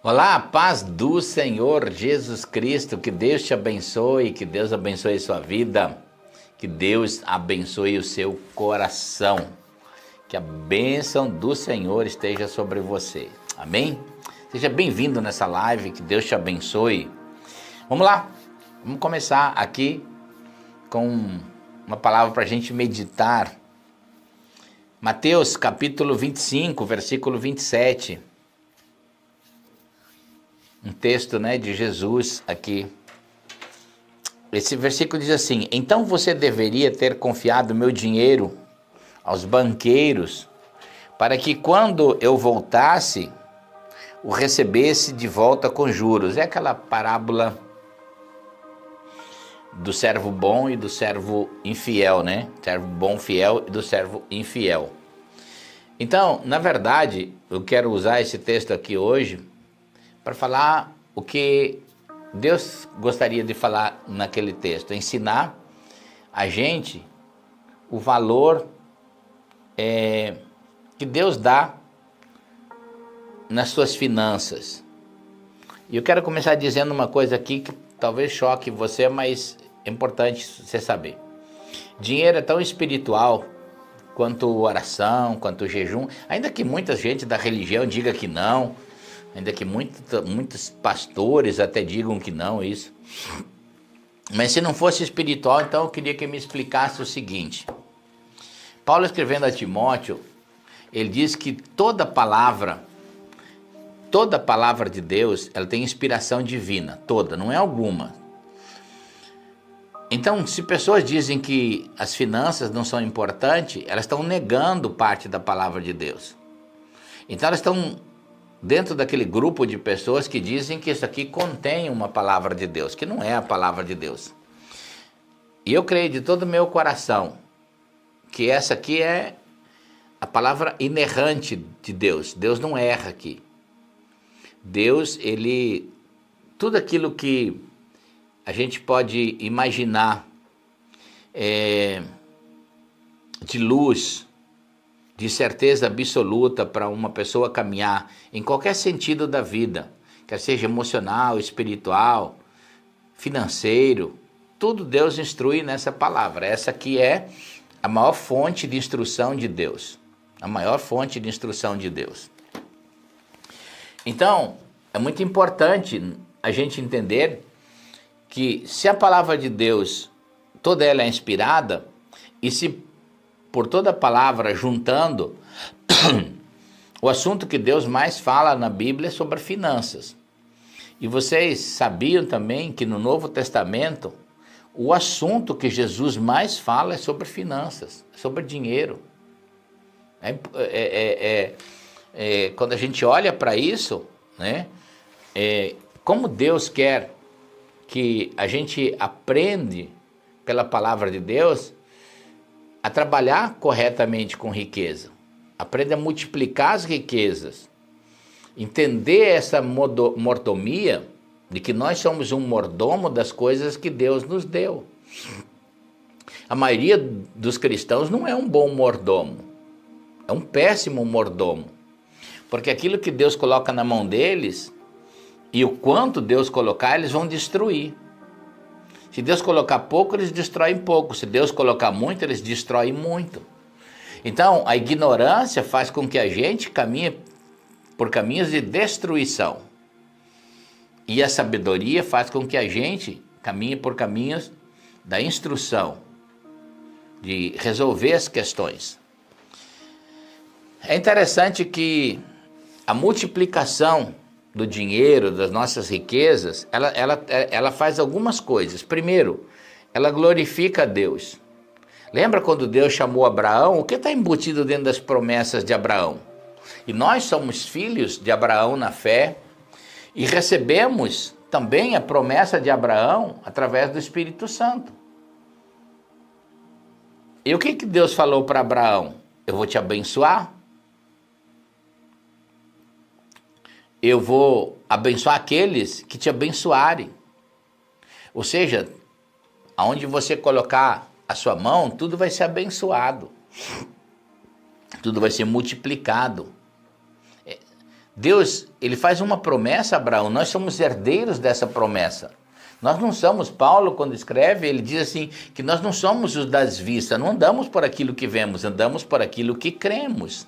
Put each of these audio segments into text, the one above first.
Olá, paz do Senhor Jesus Cristo, que Deus te abençoe, que Deus abençoe a sua vida, que Deus abençoe o seu coração, que a bênção do Senhor esteja sobre você, amém? Seja bem-vindo nessa live, que Deus te abençoe. Vamos lá, vamos começar aqui com uma palavra para a gente meditar. Mateus capítulo 25, versículo 27. Um texto, de Jesus aqui. Esse versículo diz assim: então você deveria ter confiado meu dinheiro aos banqueiros, para que quando eu voltasse, o recebesse de volta com juros. É aquela parábola do servo bom e do servo infiel, né? Servo bom, fiel e do servo infiel. Então, na verdade, eu quero usar esse texto aqui hoje para falar o que Deus gostaria de falar naquele texto, ensinar a gente o valor que Deus dá nas suas finanças. E eu quero começar dizendo uma coisa aqui que talvez choque você, mas é importante você saber. Dinheiro é tão espiritual quanto oração, quanto jejum, ainda que muita gente da religião diga que não, ainda que muitos pastores até digam que não, isso. Mas se não fosse espiritual, então eu queria que me explicasse o seguinte. Paulo, escrevendo a Timóteo, ele diz que toda palavra de Deus, ela tem inspiração divina, toda, não é alguma. Então, se pessoas dizem que as finanças não são importantes, elas estão negando parte da palavra de Deus. Então, elas estão dentro daquele grupo de pessoas que dizem que isso aqui contém uma palavra de Deus, que não é a palavra de Deus. E eu creio de todo o meu coração que essa aqui é a palavra inerrante de Deus. Deus não erra aqui. Deus, tudo aquilo que a gente pode imaginar de luz, de certeza absoluta para uma pessoa caminhar em qualquer sentido da vida, quer seja emocional, espiritual, financeiro, tudo Deus instrui nessa palavra. Essa aqui é a maior fonte de instrução de Deus, a maior fonte de instrução de Deus. Então, é muito importante a gente entender que se a palavra de Deus, toda ela é inspirada, e se por toda a palavra juntando, o assunto que Deus mais fala na Bíblia é sobre finanças. E vocês sabiam também que no Novo Testamento, o assunto que Jesus mais fala é sobre finanças, sobre dinheiro. Quando a gente olha para isso, como Deus quer que a gente aprende pela palavra de Deus a trabalhar corretamente com riqueza, aprenda a multiplicar as riquezas, entender essa mordomia de que nós somos um mordomo das coisas que Deus nos deu. A maioria dos cristãos não é um bom mordomo, é um péssimo mordomo, porque aquilo que Deus coloca na mão deles e o quanto Deus colocar, eles vão destruir. Se Deus colocar pouco, eles destroem pouco. Se Deus colocar muito, eles destroem muito. Então, a ignorância faz com que a gente caminhe por caminhos de destruição. E a sabedoria faz com que a gente caminhe por caminhos da instrução, de resolver as questões. É interessante que a multiplicação do dinheiro, das nossas riquezas, ela faz algumas coisas. Primeiro, ela glorifica a Deus. Lembra quando Deus chamou Abraão? O que está embutido dentro das promessas de Abraão? E nós somos filhos de Abraão na fé e recebemos também a promessa de Abraão através do Espírito Santo. E o que Deus falou para Abraão? Eu vou te abençoar. Eu vou abençoar aqueles que te abençoarem. Ou seja, aonde você colocar a sua mão, tudo vai ser abençoado. Tudo vai ser multiplicado. Deus, ele faz uma promessa a Abraão, nós somos herdeiros dessa promessa. Nós não somos, Paulo quando escreve, ele diz assim, que nós não somos os das vistas, não andamos por aquilo que vemos, andamos por aquilo que cremos.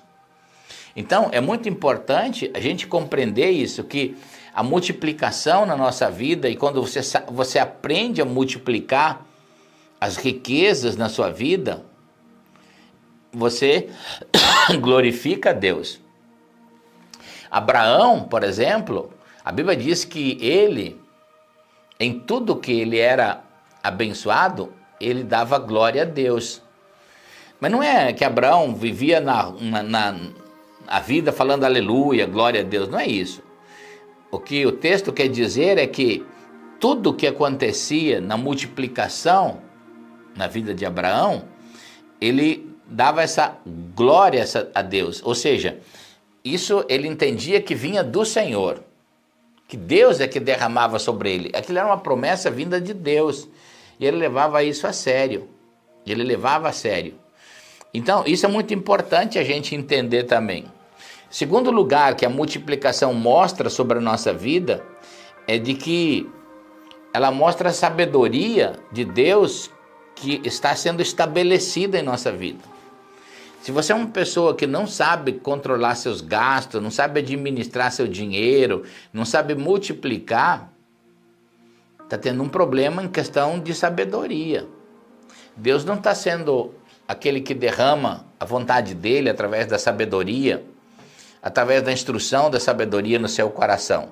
Então, é muito importante a gente compreender isso, que a multiplicação na nossa vida, e quando você aprende a multiplicar as riquezas na sua vida, você glorifica a Deus. Abraão, por exemplo, a Bíblia diz que ele, em tudo que ele era abençoado, ele dava glória a Deus. Mas não é que Abraão vivia a vida falando aleluia, glória a Deus, não é isso. O que o texto quer dizer é que tudo que acontecia na multiplicação na vida de Abraão, ele dava essa glória a Deus. Ou seja, isso ele entendia que vinha do Senhor, que Deus é que derramava sobre ele. Aquilo era uma promessa vinda de Deus. E ele levava isso a sério. Ele levava a sério. Então, isso é muito importante a gente entender também. Segundo lugar que a multiplicação mostra sobre a nossa vida é de que ela mostra a sabedoria de Deus que está sendo estabelecida em nossa vida. Se você é uma pessoa que não sabe controlar seus gastos, não sabe administrar seu dinheiro, não sabe multiplicar, está tendo um problema em questão de sabedoria. Deus não está sendo aquele que derrama a vontade dele através da sabedoria, através da instrução da sabedoria no seu coração.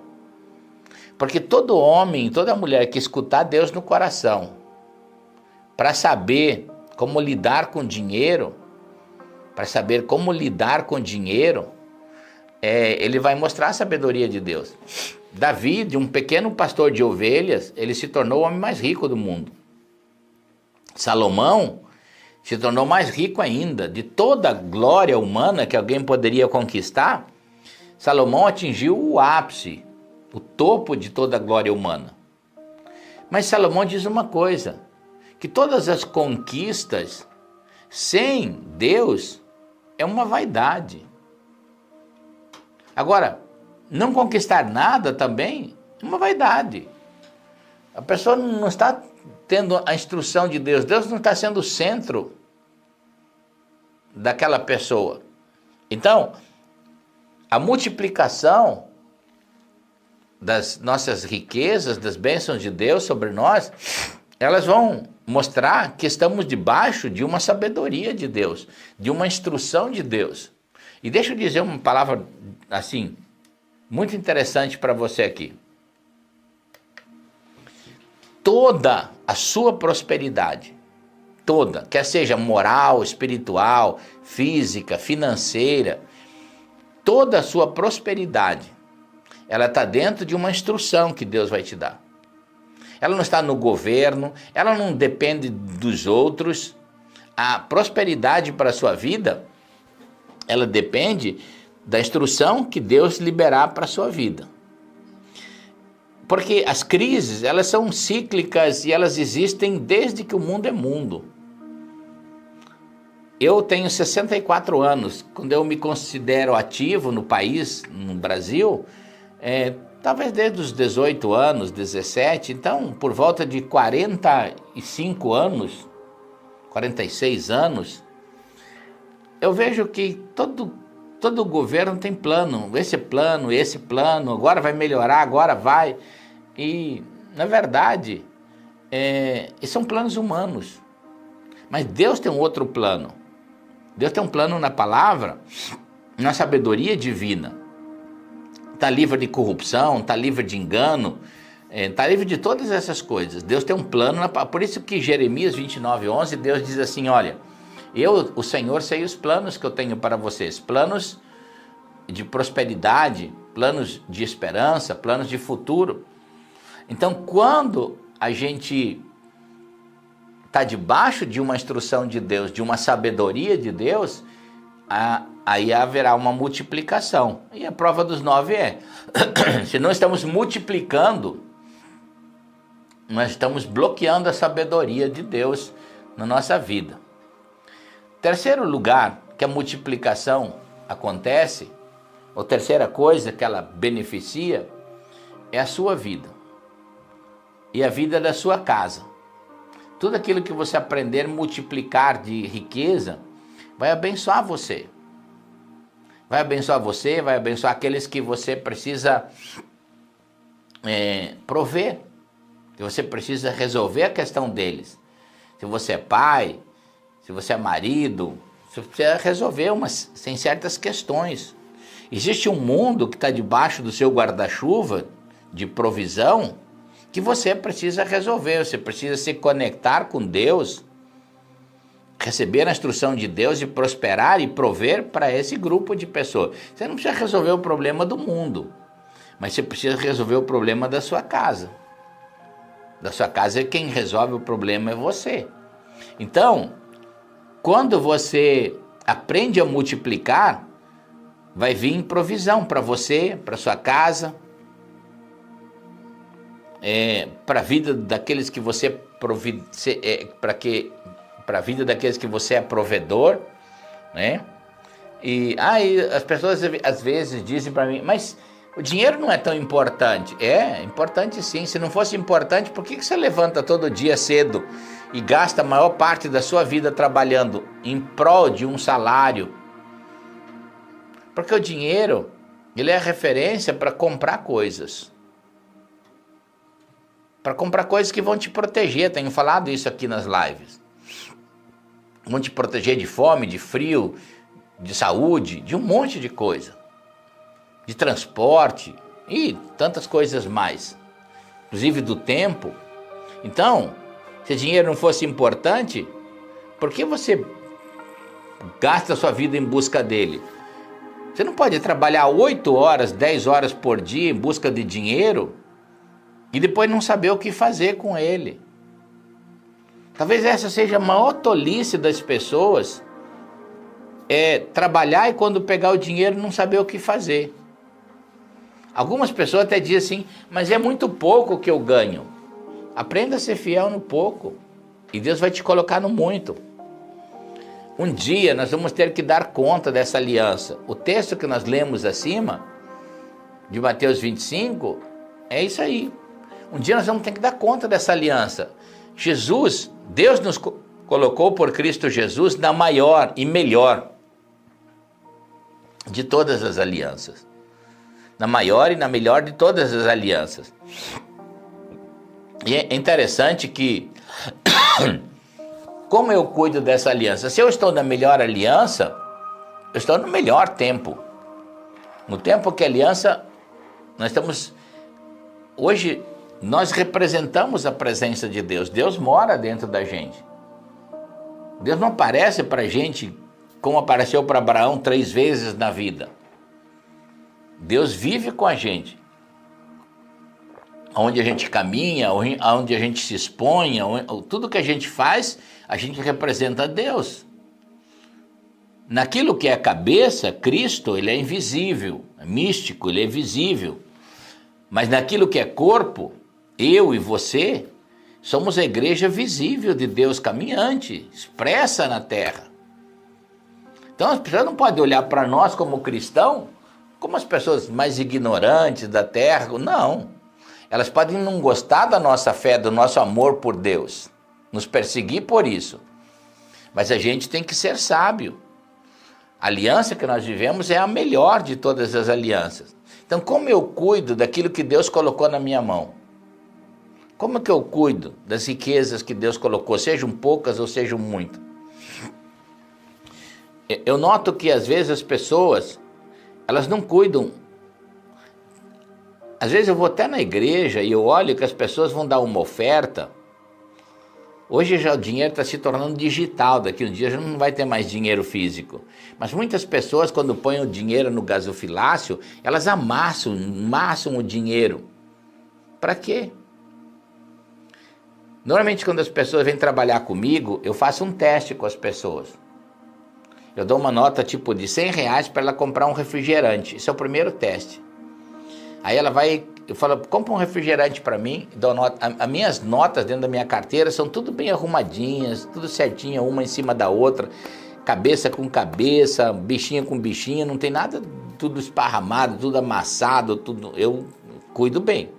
Porque todo homem, toda mulher que escutar Deus no coração, para saber como lidar com dinheiro, ele vai mostrar a sabedoria de Deus. Davi, de um pequeno pastor de ovelhas, ele se tornou o homem mais rico do mundo. Salomão se tornou mais rico ainda. De toda a glória humana que alguém poderia conquistar, Salomão atingiu o ápice, o topo de toda a glória humana. Mas Salomão diz uma coisa, que todas as conquistas sem Deus é uma vaidade. Agora, não conquistar nada também é uma vaidade. A pessoa não está tendo a instrução de Deus, Deus não está sendo o centro daquela pessoa. Então, a multiplicação das nossas riquezas, das bênçãos de Deus sobre nós, elas vão mostrar que estamos debaixo de uma sabedoria de Deus, de uma instrução de Deus. E deixa eu dizer uma palavra assim, muito interessante para você aqui. Toda a sua prosperidade, toda, quer seja moral, espiritual, física, financeira, toda a sua prosperidade, ela está dentro de uma instrução que Deus vai te dar. Ela não está no governo, ela não depende dos outros. A prosperidade para a sua vida, ela depende da instrução que Deus liberar para a sua vida. Porque as crises, elas são cíclicas e elas existem desde que o mundo é mundo. Eu tenho 64 anos, quando eu me considero ativo no país, no Brasil, talvez desde os 18 anos, 17, então por volta de 45 anos, 46 anos, eu vejo que todo governo tem plano, esse plano, agora vai melhorar, agora vai. E, na verdade, são planos humanos. Mas Deus tem um outro plano. Deus tem um plano na palavra, na sabedoria divina. Está livre de corrupção, está livre de engano, está livre de todas essas coisas. Deus tem um plano, por isso que Jeremias 29:11, Deus diz assim, olha, eu, o Senhor, sei os planos que eu tenho para vocês, planos de prosperidade, planos de esperança, planos de futuro. Então, quando a gente está debaixo de uma instrução de Deus, de uma sabedoria de Deus, aí haverá uma multiplicação. E a prova dos 9 se não estamos multiplicando, nós estamos bloqueando a sabedoria de Deus na nossa vida. Terceiro lugar que a multiplicação acontece ou terceira coisa que ela beneficia é a sua vida e a vida da sua casa. Tudo aquilo que você aprender a multiplicar de riqueza vai abençoar você. Vai abençoar você, vai abençoar aqueles que você precisa prover, que você precisa resolver a questão deles. Se você é pai, se você é marido, você precisa resolver tem certas questões. Existe um mundo que está debaixo do seu guarda-chuva de provisão que você precisa resolver, você precisa se conectar com Deus, receber a instrução de Deus e prosperar e prover para esse grupo de pessoas. Você não precisa resolver o problema do mundo, mas você precisa resolver o problema da sua casa. Da sua casa, quem resolve o problema é você. Então, quando você aprende a multiplicar, vai vir provisão para você, para sua casa, para a vida daqueles que você para a vida daqueles que você é provedor, né? E as pessoas às vezes dizem para mim, mas o dinheiro não é tão importante. É importante sim. Se não fosse importante, por que você levanta todo dia cedo e gasta a maior parte da sua vida trabalhando em prol de um salário? Porque o dinheiro, ele é a referência para comprar coisas. Para comprar coisas que vão te proteger. Tenho falado isso aqui nas lives. Vão te proteger de fome, de frio, de saúde, de um monte de coisa. De transporte e tantas coisas mais. Inclusive do tempo. Então, se dinheiro não fosse importante, por que você gasta a sua vida em busca dele? Você não pode trabalhar 8 horas, 10 horas por dia em busca de dinheiro e depois não saber o que fazer com ele. Talvez essa seja a maior tolice das pessoas, trabalhar e quando pegar o dinheiro não saber o que fazer. Algumas pessoas até dizem assim, mas é muito pouco que eu ganho. Aprenda a ser fiel no pouco e Deus vai te colocar no muito. Um dia nós vamos ter que dar conta dessa aliança. O texto que nós lemos acima, de Mateus 25, é isso aí. Um dia nós vamos ter que dar conta dessa aliança. Jesus, Deus nos colocou por Cristo Jesus na maior e melhor de todas as alianças. Na maior e na melhor de todas as alianças. E é interessante que, como eu cuido dessa aliança? Se eu estou na melhor aliança, eu estou no melhor tempo. No tempo que a aliança, nós estamos, hoje, nós representamos a presença de Deus. Deus mora dentro da gente. Deus não aparece para a gente como apareceu para Abraão 3 vezes na vida. Deus vive com a gente. Onde a gente caminha, onde a gente se expõe, tudo que a gente faz, a gente representa Deus. Naquilo que é a cabeça, Cristo, ele é invisível, é místico, ele é visível. Mas naquilo que é corpo, eu e você, somos a igreja visível de Deus caminhante, expressa na terra. Então as pessoas não podem olhar para nós como cristão, como as pessoas mais ignorantes da terra, não. Elas podem não gostar da nossa fé, do nosso amor por Deus, nos perseguir por isso. Mas a gente tem que ser sábio. A aliança que nós vivemos é a melhor de todas as alianças. Então, como eu cuido daquilo que Deus colocou na minha mão? Como é que eu cuido das riquezas que Deus colocou, sejam poucas ou sejam muitas? Eu noto que às vezes as pessoas, elas não cuidam. Às vezes eu vou até na igreja e eu olho que as pessoas vão dar uma oferta. Hoje já o dinheiro está se tornando digital, daqui um dia já não vai ter mais dinheiro físico. Mas muitas pessoas, quando põem o dinheiro no gasofilácio, elas amassam o dinheiro. Para quê? Normalmente quando as pessoas vêm trabalhar comigo, eu faço um teste com as pessoas. Eu dou uma nota tipo de R$100 para ela comprar um refrigerante. Esse é o primeiro teste. Aí ela vai, eu falo, compra um refrigerante para mim, dou nota. As minhas notas dentro da minha carteira são tudo bem arrumadinhas, tudo certinho, uma em cima da outra, cabeça com cabeça, bichinha com bichinha, não tem nada tudo esparramado, tudo amassado, tudo, eu cuido bem.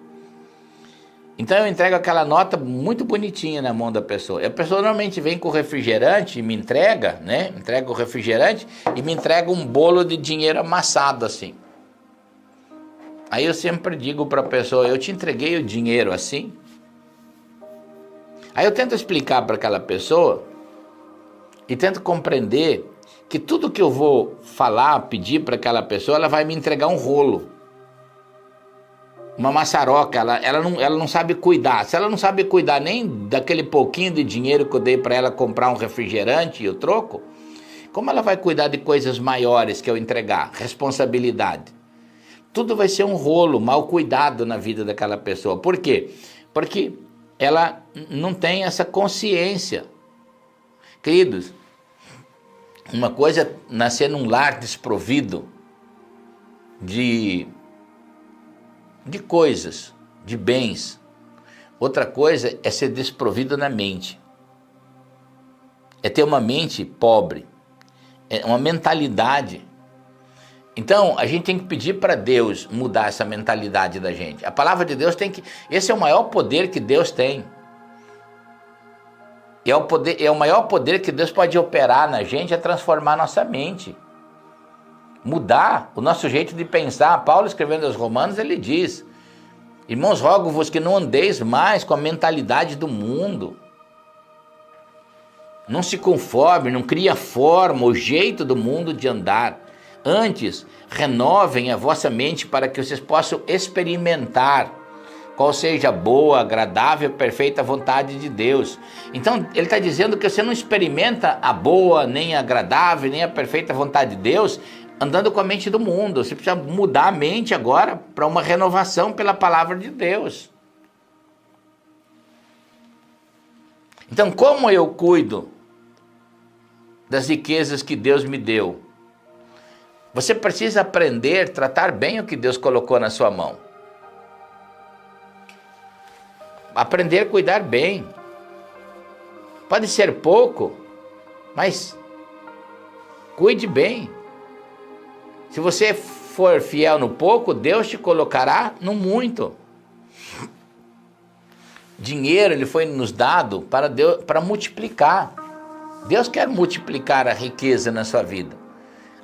Então eu entrego aquela nota muito bonitinha na mão da pessoa. A pessoa normalmente vem com o refrigerante e me entrega, né? Entrega o refrigerante e me entrega um bolo de dinheiro amassado assim. Aí eu sempre digo para a pessoa, eu te entreguei o dinheiro assim. Aí eu tento explicar para aquela pessoa e tento compreender que tudo que eu vou falar, pedir para aquela pessoa, ela vai me entregar um rolo. Uma maçaroca, ela não sabe cuidar. Se ela não sabe cuidar nem daquele pouquinho de dinheiro que eu dei para ela comprar um refrigerante e o troco, como ela vai cuidar de coisas maiores que eu entregar? Responsabilidade. Tudo vai ser um rolo, mal cuidado na vida daquela pessoa. Por quê? Porque ela não tem essa consciência. Queridos, uma coisa é nascer num lar desprovido de coisas, de bens. Outra coisa é ser desprovido na mente. É ter uma mente pobre. É uma mentalidade. Então, a gente tem que pedir para Deus mudar essa mentalidade da gente. A palavra de Deus tem que... Esse é o maior poder que Deus tem. É o maior poder que Deus pode operar na gente, é transformar nossa mente. Mudar o nosso jeito de pensar. Paulo, escrevendo aos Romanos, ele diz: irmãos, rogo-vos que não andeis mais com a mentalidade do mundo. Não se conforme, não crie a forma, o jeito do mundo de andar. Antes, renovem a vossa mente para que vocês possam experimentar qual seja a boa, agradável e perfeita vontade de Deus. Então, ele está dizendo que você não experimenta a boa, nem a agradável, nem a perfeita vontade de Deus andando com a mente do mundo. Você precisa mudar a mente agora para uma renovação pela palavra de Deus. Então, como eu cuido das riquezas que Deus me deu? Você precisa aprender a tratar bem o que Deus colocou na sua mão. Aprender a cuidar bem. Pode ser pouco, mas cuide bem. Se você for fiel no pouco, Deus te colocará no muito. Dinheiro, ele foi nos dado para multiplicar. Deus quer multiplicar a riqueza na sua vida.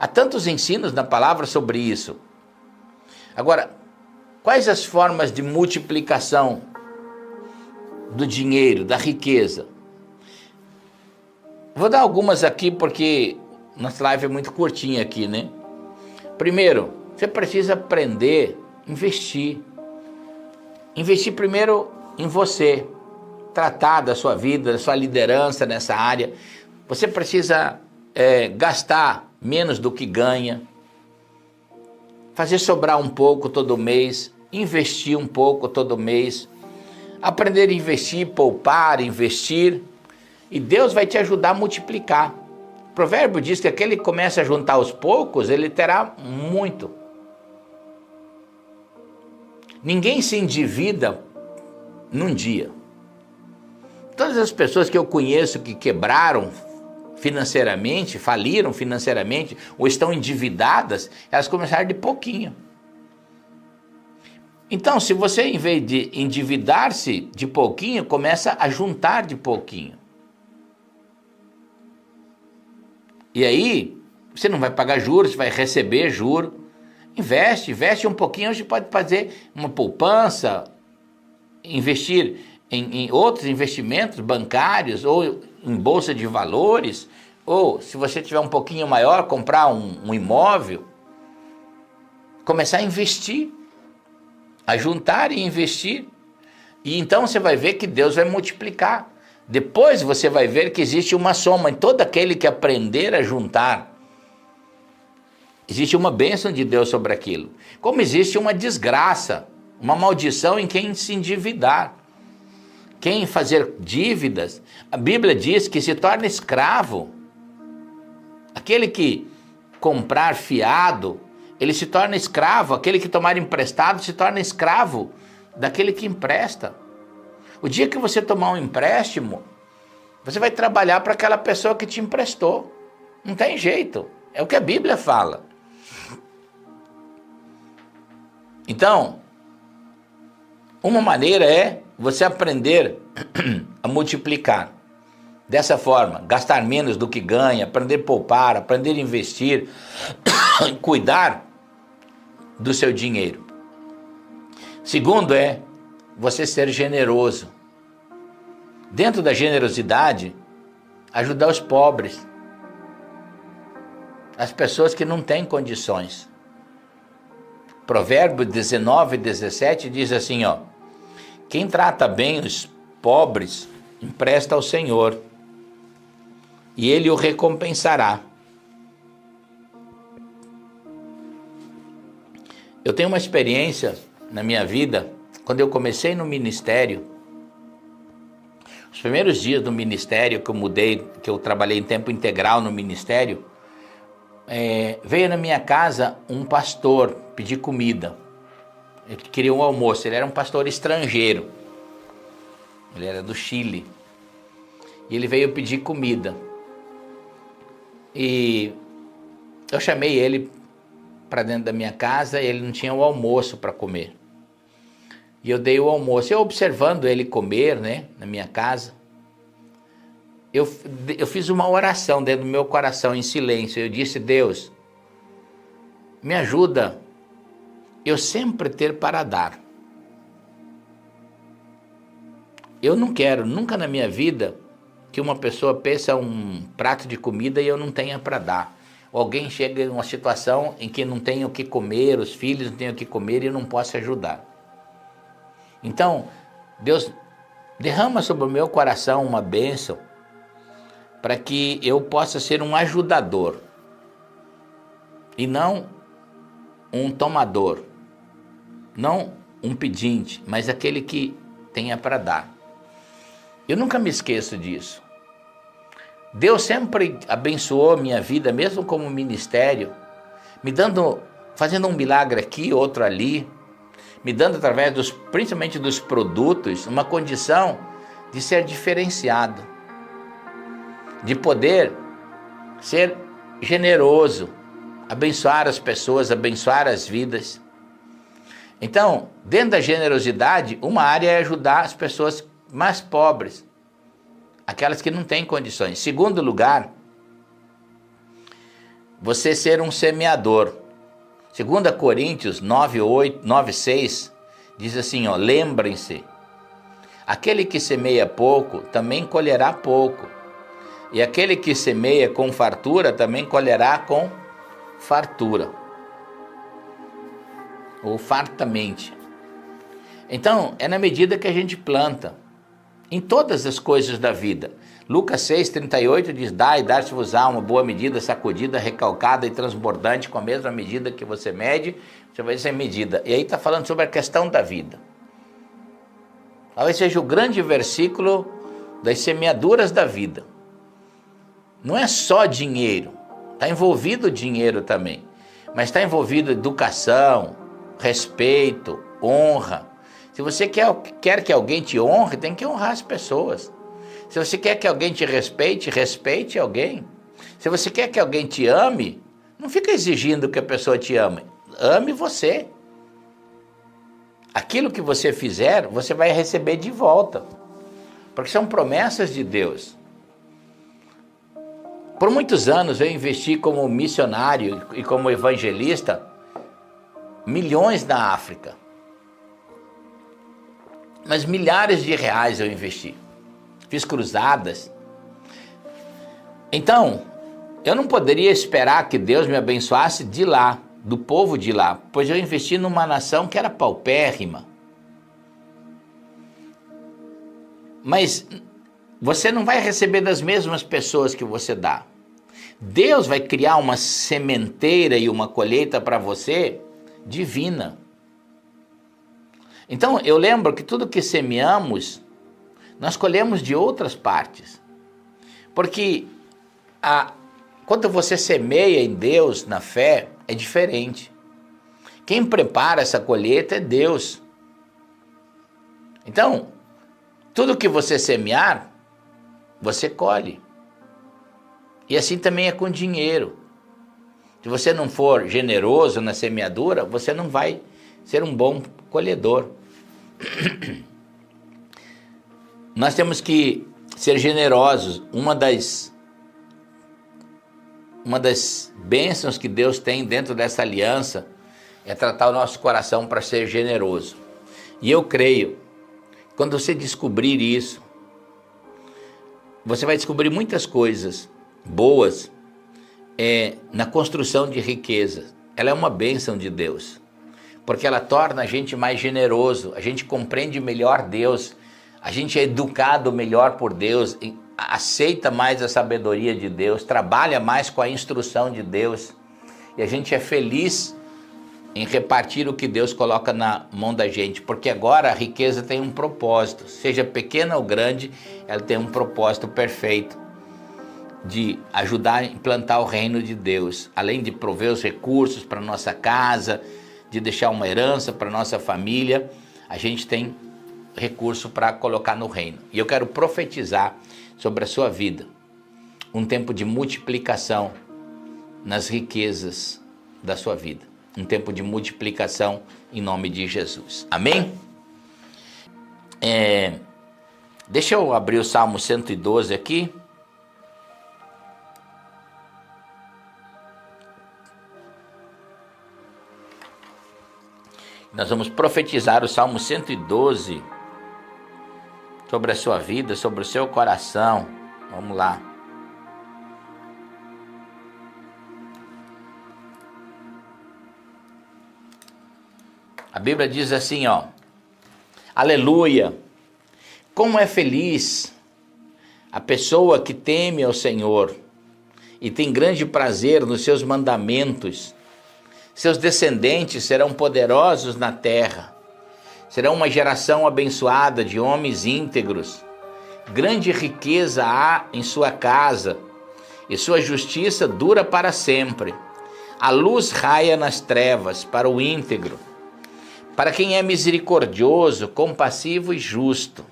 Há tantos ensinos na palavra sobre isso. Agora, quais as formas de multiplicação do dinheiro, da riqueza? Vou dar algumas aqui porque nossa live é muito curtinha aqui, né? Primeiro, você precisa aprender a investir. Investir primeiro em você. Tratar da sua vida, da sua liderança nessa área. Você precisa gastar menos do que ganha. Fazer sobrar um pouco todo mês. Investir um pouco todo mês. Aprender a investir, poupar, investir. E Deus vai te ajudar a multiplicar. O provérbio diz que aquele que começa a juntar aos poucos, ele terá muito. Ninguém se endivida num dia. Todas as pessoas que eu conheço que quebraram financeiramente, faliram financeiramente, ou estão endividadas, elas começaram de pouquinho. Então, se você, em vez de endividar-se de pouquinho, começa a juntar de pouquinho. E aí, você não vai pagar juros, você vai receber juros. Investe um pouquinho. Hoje pode fazer uma poupança, investir em outros investimentos bancários, ou em bolsa de valores, ou se você tiver um pouquinho maior, comprar um imóvel. Começar a investir, a juntar e investir. E então você vai ver que Deus vai multiplicar. Depois você vai ver que existe uma soma em todo aquele que aprender a juntar. Existe uma bênção de Deus sobre aquilo. Como existe uma desgraça, uma maldição em quem se endividar. Quem fazer dívidas, a Bíblia diz que se torna escravo. Aquele que comprar fiado, ele se torna escravo. Aquele que tomar emprestado se torna escravo daquele que empresta. O dia que você tomar um empréstimo, você vai trabalhar para aquela pessoa que te emprestou. Não tem jeito. É o que a Bíblia fala. Então, uma maneira é você aprender a multiplicar. Dessa forma, gastar menos do que ganha, aprender a poupar, aprender a investir, cuidar do seu dinheiro. Segundo é você ser generoso. Dentro da generosidade, ajudar os pobres, as pessoas que não têm condições. Provérbios 19:17 diz assim, ó: quem trata bem os pobres, empresta ao Senhor, e Ele o recompensará. Eu tenho uma experiência na minha vida, quando eu comecei no ministério, os primeiros dias do ministério que eu mudei, que eu trabalhei em tempo integral no ministério, veio na minha casa um pastor pedir comida. Ele queria um almoço, ele era um pastor estrangeiro, ele era do Chile, e ele veio pedir comida. E eu chamei ele para dentro da minha casa, e ele não tinha o almoço para comer. E eu dei o almoço. Eu observando ele comer, né, na minha casa, eu fiz uma oração dentro do meu coração em silêncio. Eu disse: Deus, me ajuda eu sempre ter para dar. Eu não quero, nunca na minha vida, que uma pessoa peça um prato de comida e eu não tenha para dar. Ou alguém chega em uma situação em que não tem o que comer, os filhos não têm o que comer e eu não posso ajudar. Então, Deus derrama sobre o meu coração uma bênção para que eu possa ser um ajudador e não um tomador, não um pedinte, mas aquele que tenha para dar. Eu nunca me esqueço disso. Deus sempre abençoou minha vida, mesmo como ministério, me dando, fazendo um milagre aqui, outro ali, me dando através principalmente dos produtos, uma condição de ser diferenciado, de poder ser generoso, abençoar as pessoas, abençoar as vidas. Então, dentro da generosidade, uma área é ajudar as pessoas mais pobres, aquelas que não têm condições. Segundo lugar, você ser um semeador. 2 Coríntios 9:6 diz assim, ó: lembrem-se, aquele que semeia pouco também colherá pouco, e aquele que semeia com fartura também colherá com fartura, ou fartamente. Então, é na medida que a gente planta, em todas as coisas da vida. Lucas 6:38 diz: dai, dar-se-vos-á uma boa medida, sacudida, recalcada e transbordante, com a mesma medida que você mede, você vai ser medida. E aí está falando sobre a questão da vida. Talvez seja o grande versículo das semeaduras da vida. Não é só dinheiro, está envolvido dinheiro também, mas está envolvido educação, respeito, honra. Se você quer que alguém te honre, tem que honrar as pessoas. Se você quer que alguém te respeite, respeite alguém. Se você quer que alguém te ame, não fica exigindo que a pessoa te ame. Ame você. Aquilo que você fizer, você vai receber de volta. Porque são promessas de Deus. Por muitos anos eu investi como missionário e como evangelista milhões na África. Mas milhares de reais eu investi. Fiz cruzadas. Então, eu não poderia esperar que Deus me abençoasse de lá, do povo de lá, pois eu investi numa nação que era paupérrima. Mas você não vai receber das mesmas pessoas que você dá. Deus vai criar uma sementeira e uma colheita para você divina. Então, eu lembro que tudo que semeamos, nós colhemos de outras partes. Porque quando você semeia em Deus, na fé, é diferente. Quem prepara essa colheita é Deus. Então, tudo que você semear, você colhe. E assim também é com dinheiro. Se você não for generoso na semeadura, você não vai ser um bom colhedor. Nós temos que ser generosos. Uma das bênçãos que Deus tem dentro dessa aliança é tratar o nosso coração para ser generoso. E eu creio, quando você descobrir isso, você vai descobrir muitas coisas boas na construção de riqueza. Ela é uma bênção de Deus, porque ela torna a gente mais generoso, a gente compreende melhor Deus, a gente é educado melhor por Deus, aceita mais a sabedoria de Deus, trabalha mais com a instrução de Deus, e a gente é feliz em repartir o que Deus coloca na mão da gente, porque agora a riqueza tem um propósito, seja pequena ou grande, ela tem um propósito perfeito de ajudar a implantar o reino de Deus, além de prover os recursos para nossa casa, de deixar uma herança para nossa família, a gente tem recurso para colocar no reino. E eu quero profetizar sobre a sua vida um tempo de multiplicação nas riquezas da sua vida, um tempo de multiplicação em nome de Jesus. Amém? Deixa eu abrir o Salmo 112 aqui. Nós vamos profetizar o Salmo 112 sobre a sua vida, sobre o seu coração. Vamos lá. A Bíblia diz assim, ó: aleluia! Como é feliz a pessoa que teme ao Senhor e tem grande prazer nos seus mandamentos. Seus descendentes serão poderosos na terra. Serão uma geração abençoada de homens íntegros. Grande riqueza há em sua casa, e sua justiça dura para sempre. A luz raia nas trevas para o íntegro, para quem é misericordioso, compassivo e justo.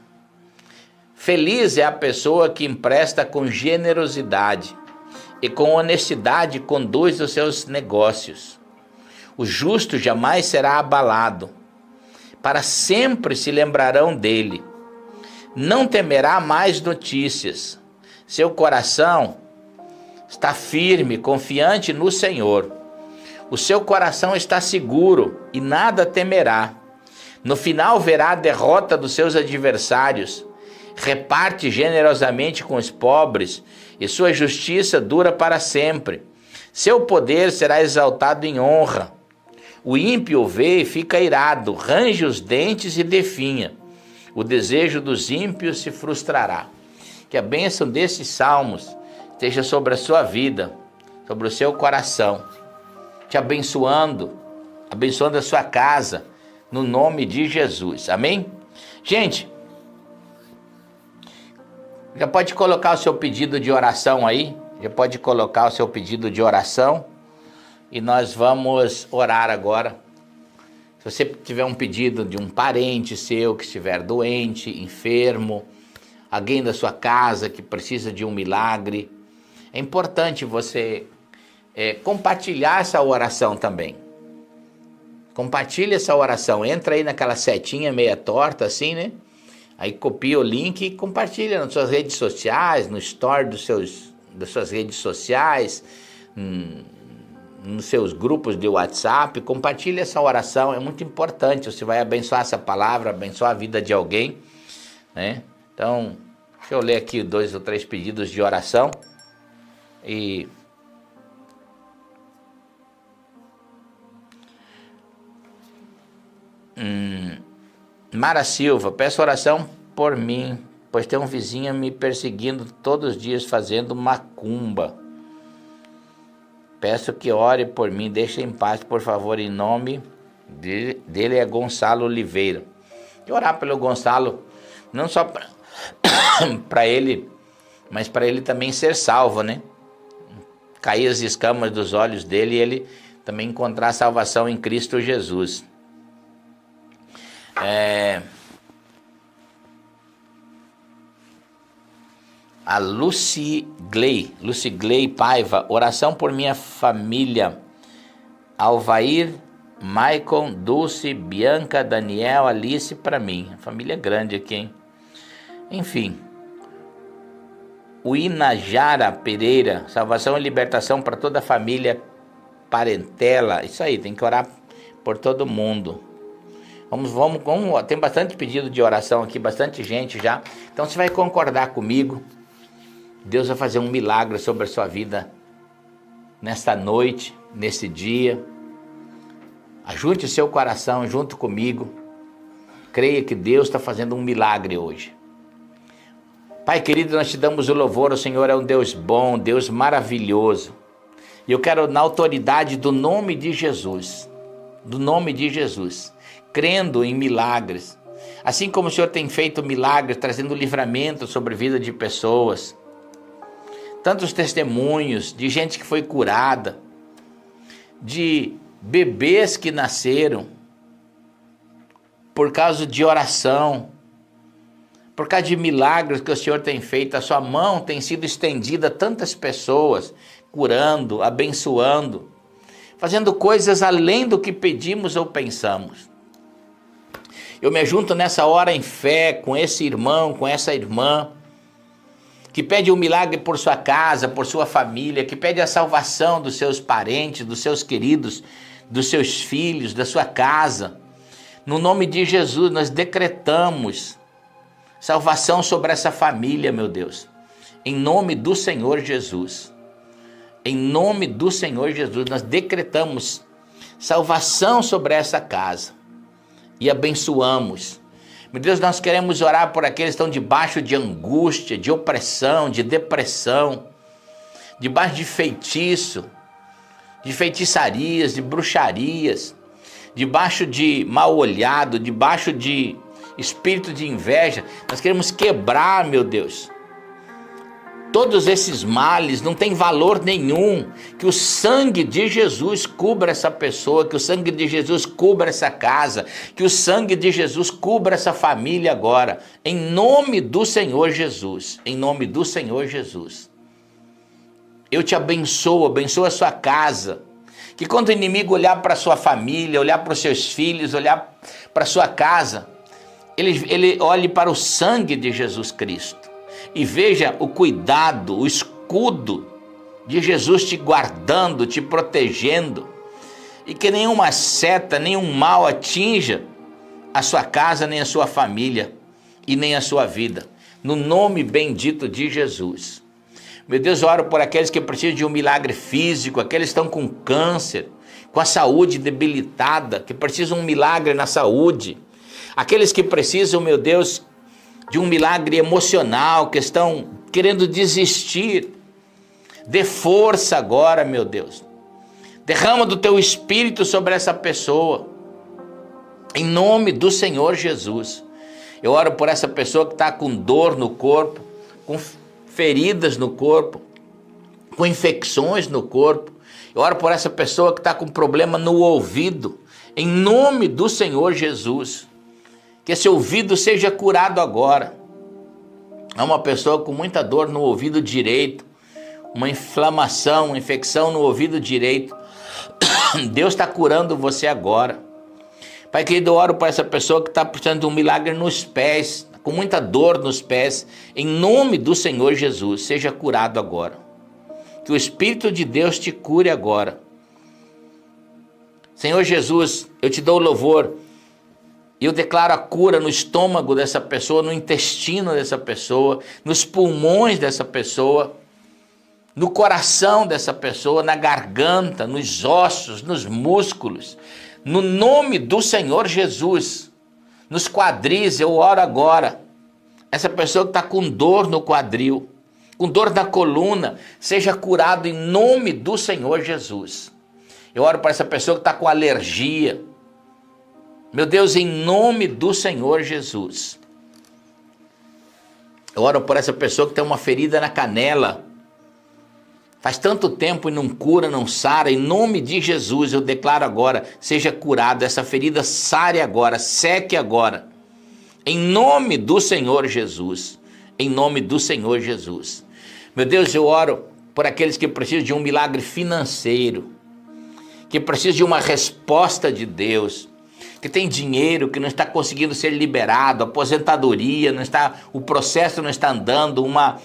Feliz é a pessoa que empresta com generosidade e com honestidade conduz os seus negócios. O justo jamais será abalado. Para sempre se lembrarão dele. Não temerá mais notícias. Seu coração está firme, confiante no Senhor. O seu coração está seguro e nada temerá. No final verá a derrota dos seus adversários. Reparte generosamente com os pobres e sua justiça dura para sempre. Seu poder será exaltado em honra. O ímpio o vê e fica irado, range os dentes e definha. O desejo dos ímpios se frustrará. Que a bênção desses salmos esteja sobre a sua vida, sobre o seu coração, te abençoando, abençoando a sua casa, no nome de Jesus. Amém? Gente, já pode colocar o seu pedido de oração aí, já pode colocar o seu pedido de oração. E nós vamos orar agora. Se você tiver um pedido de um parente seu que estiver doente, enfermo, alguém da sua casa que precisa de um milagre, é importante você compartilhar essa oração também. Compartilha essa oração. Entra aí naquela setinha meia torta assim, né? Aí copia o link e compartilha nas suas redes sociais, no story das suas redes sociais, nos seus grupos de WhatsApp. Compartilhe essa oração, é muito importante. Você vai abençoar essa palavra, abençoar a vida de alguém, né? Então, deixa eu ler aqui 2 ou 3 pedidos de oração. E Mara Silva, peço oração por mim, pois tem um vizinho me perseguindo todos os dias fazendo macumba. Peço que ore por mim, deixe em paz, por favor, em nome dele é Gonçalo Oliveira. E orar pelo Gonçalo, não só para ele, mas para ele também ser salvo, né? Cair as escamas dos olhos dele e ele também encontrar salvação em Cristo Jesus. A Lucy Gley Paiva, oração por minha família, Alvair Maicon, Dulce, Bianca, Daniel, Alice, para mim. Família grande aqui, hein? Enfim. O Inajara Pereira, salvação e libertação para toda a família, parentela. Isso aí, tem que orar por todo mundo. Vamos, tem bastante pedido de oração aqui, bastante gente já. Então você vai concordar comigo. Deus vai fazer um milagre sobre a sua vida nesta noite, nesse dia. Ajunte o seu coração junto comigo. Creia que Deus está fazendo um milagre hoje. Pai querido, nós te damos o louvor. O Senhor é um Deus bom, Deus maravilhoso. E eu quero, na autoridade do nome de Jesus, crendo em milagres, assim como o Senhor tem feito milagres, trazendo livramento sobre a vida de pessoas, tantos testemunhos de gente que foi curada, de bebês que nasceram por causa de oração, por causa de milagres que o Senhor tem feito. A sua mão tem sido estendida a tantas pessoas, curando, abençoando, fazendo coisas além do que pedimos ou pensamos. Eu me junto nessa hora em fé com esse irmão, com essa irmã, que pede um milagre por sua casa, por sua família, que pede a salvação dos seus parentes, dos seus queridos, dos seus filhos, da sua casa. No nome de Jesus, nós decretamos salvação sobre essa família, meu Deus. Em nome do Senhor Jesus. Em nome do Senhor Jesus, nós decretamos salvação sobre essa casa e abençoamos. Meu Deus, nós queremos orar por aqueles que estão debaixo de angústia, de opressão, de depressão, debaixo de feitiço, de feitiçarias, de bruxarias, debaixo de mal olhado, debaixo de espírito de inveja. Nós queremos quebrar, meu Deus, todos esses males. Não tem valor nenhum. Que o sangue de Jesus cubra essa pessoa, que o sangue de Jesus cubra essa casa, que o sangue de Jesus cubra essa família agora, em nome do Senhor Jesus, em nome do Senhor Jesus. Eu te abençoo a sua casa, que quando o inimigo olhar para a sua família, olhar para os seus filhos, olhar para a sua casa, ele olhe para o sangue de Jesus Cristo e veja o cuidado, o escudo de Jesus te guardando, te protegendo, e que nenhuma seta, nenhum mal atinja a sua casa, nem a sua família e nem a sua vida, no nome bendito de Jesus. Meu Deus, eu oro por aqueles que precisam de um milagre físico, aqueles que estão com câncer, com a saúde debilitada, que precisam de um milagre na saúde, aqueles que precisam, meu Deus, de um milagre emocional, que estão querendo desistir. Dê força agora, meu Deus. Derrama do teu espírito sobre essa pessoa, em nome do Senhor Jesus. Eu oro por essa pessoa que está com dor no corpo, com feridas no corpo, com infecções no corpo. Eu oro por essa pessoa que está com problema no ouvido, em nome do Senhor Jesus. Que esse ouvido seja curado agora. É uma pessoa com muita dor no ouvido direito, uma inflamação, uma infecção no ouvido direito. Deus está curando você agora. Pai querido, eu oro para essa pessoa que está precisando de um milagre nos pés, com muita dor nos pés. Em nome do Senhor Jesus, seja curado agora. Que o Espírito de Deus te cure agora. Senhor Jesus, eu te dou louvor. Eu declaro a cura no estômago dessa pessoa, no intestino dessa pessoa, nos pulmões dessa pessoa, no coração dessa pessoa, na garganta, nos ossos, nos músculos. No nome do Senhor Jesus, nos quadris, eu oro agora. Essa pessoa que está com dor no quadril, com dor na coluna, seja curado em nome do Senhor Jesus. Eu oro para essa pessoa que está com alergia. Meu Deus, em nome do Senhor Jesus. Eu oro por essa pessoa que tem uma ferida na canela. Faz tanto tempo e não cura, não sara. Em nome de Jesus, eu declaro agora, seja curado. Essa ferida sare agora, seque agora. Em nome do Senhor Jesus. Em nome do Senhor Jesus. Meu Deus, eu oro por aqueles que precisam de um milagre financeiro. que precisa de uma resposta de Deus, que tem dinheiro que não está conseguindo ser liberado, aposentadoria, o processo não está andando, uma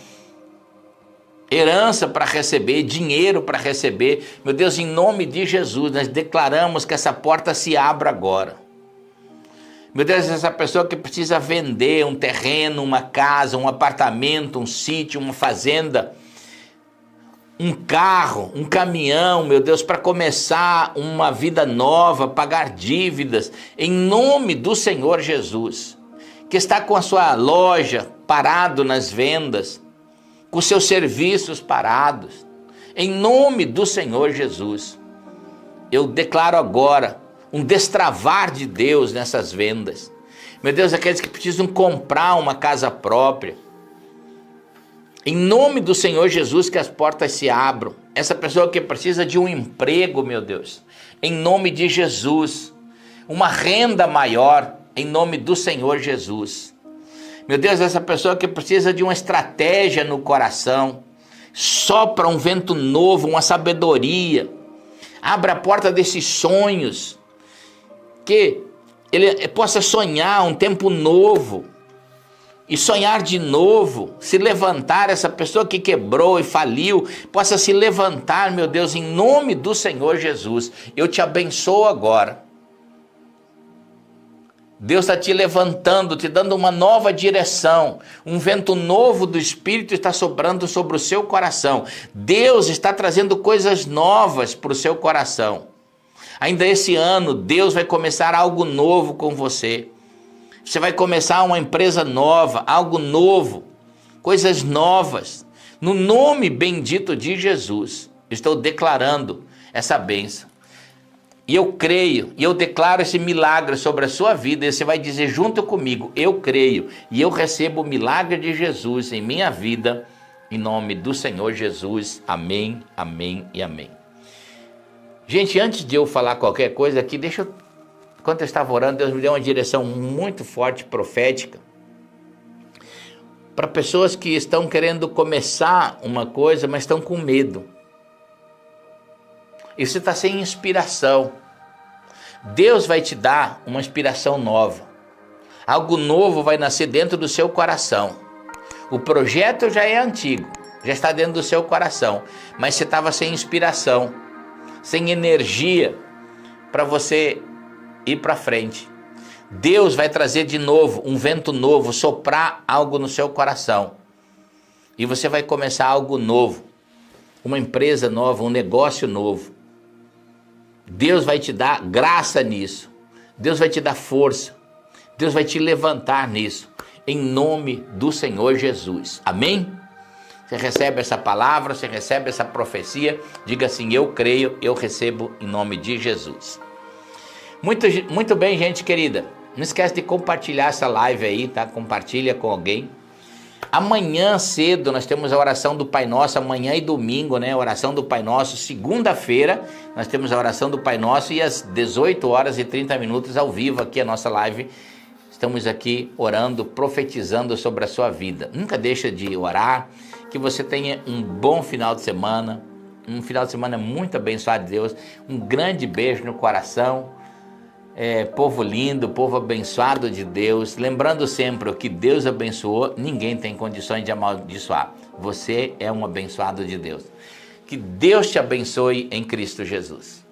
herança para receber, dinheiro para receber. Meu Deus, em nome de Jesus, nós declaramos que essa porta se abra agora. Meu Deus, essa pessoa que precisa vender um terreno, uma casa, um apartamento, um sítio, uma fazenda, um carro, um caminhão, meu Deus, para começar uma vida nova, pagar dívidas, em nome do Senhor Jesus, que está com a sua loja parado nas vendas, com seus serviços parados, em nome do Senhor Jesus, eu declaro agora um destravar de Deus nessas vendas. Meu Deus, aqueles que precisam comprar uma casa própria, em nome do Senhor Jesus, que as portas se abram. Essa pessoa que precisa de um emprego, meu Deus, em nome de Jesus, uma renda maior, em nome do Senhor Jesus. Meu Deus, essa pessoa que precisa de uma estratégia no coração, sopra um vento novo, uma sabedoria, abra a porta desses sonhos, que ele possa sonhar um tempo novo, e sonhar de novo, se levantar, essa pessoa que quebrou e faliu, possa se levantar, meu Deus, em nome do Senhor Jesus. Eu te abençoo agora. Deus está te levantando, te dando uma nova direção, um vento novo do Espírito está sobrando sobre o seu coração. Deus está trazendo coisas novas para o seu coração. Ainda esse ano, Deus vai começar algo novo com você. Você vai começar uma empresa nova, algo novo, coisas novas. No nome bendito de Jesus, estou declarando essa bênção. E eu creio, e eu declaro esse milagre sobre a sua vida. E você vai dizer junto comigo, eu creio, e eu recebo o milagre de Jesus em minha vida, em nome do Senhor Jesus. Amém, amém e amém. Gente, antes de eu falar qualquer coisa aqui, enquanto eu estava orando, Deus me deu uma direção muito forte, profética, para pessoas que estão querendo começar uma coisa, mas estão com medo. E você está sem inspiração. Deus vai te dar uma inspiração nova. Algo novo vai nascer dentro do seu coração. O projeto já é antigo, já está dentro do seu coração, mas você estava sem inspiração, sem energia para você ir para frente. Deus vai trazer de novo um vento novo, soprar algo no seu coração. E você vai começar algo novo, uma empresa nova, um negócio novo. Deus vai te dar graça nisso. Deus vai te dar força. Deus vai te levantar nisso. Em nome do Senhor Jesus. Amém? Você recebe essa palavra, você recebe essa profecia. Diga assim, eu creio, eu recebo em nome de Jesus. Muito bem, gente querida. Não esquece de compartilhar essa live aí, tá? Compartilha com alguém. Amanhã cedo nós temos a oração do Pai Nosso, amanhã e domingo, né? Oração do Pai Nosso. Segunda-feira nós temos a oração do Pai Nosso e às 18h30 ao vivo aqui a nossa live. Estamos aqui orando, profetizando sobre a sua vida. Nunca deixa de orar, que você tenha um bom final de semana, um final de semana muito abençoado de Deus, um grande beijo no coração. Povo lindo, povo abençoado de Deus, lembrando sempre o que Deus abençoou, ninguém tem condições de amaldiçoar. Você é um abençoado de Deus. Que Deus te abençoe em Cristo Jesus.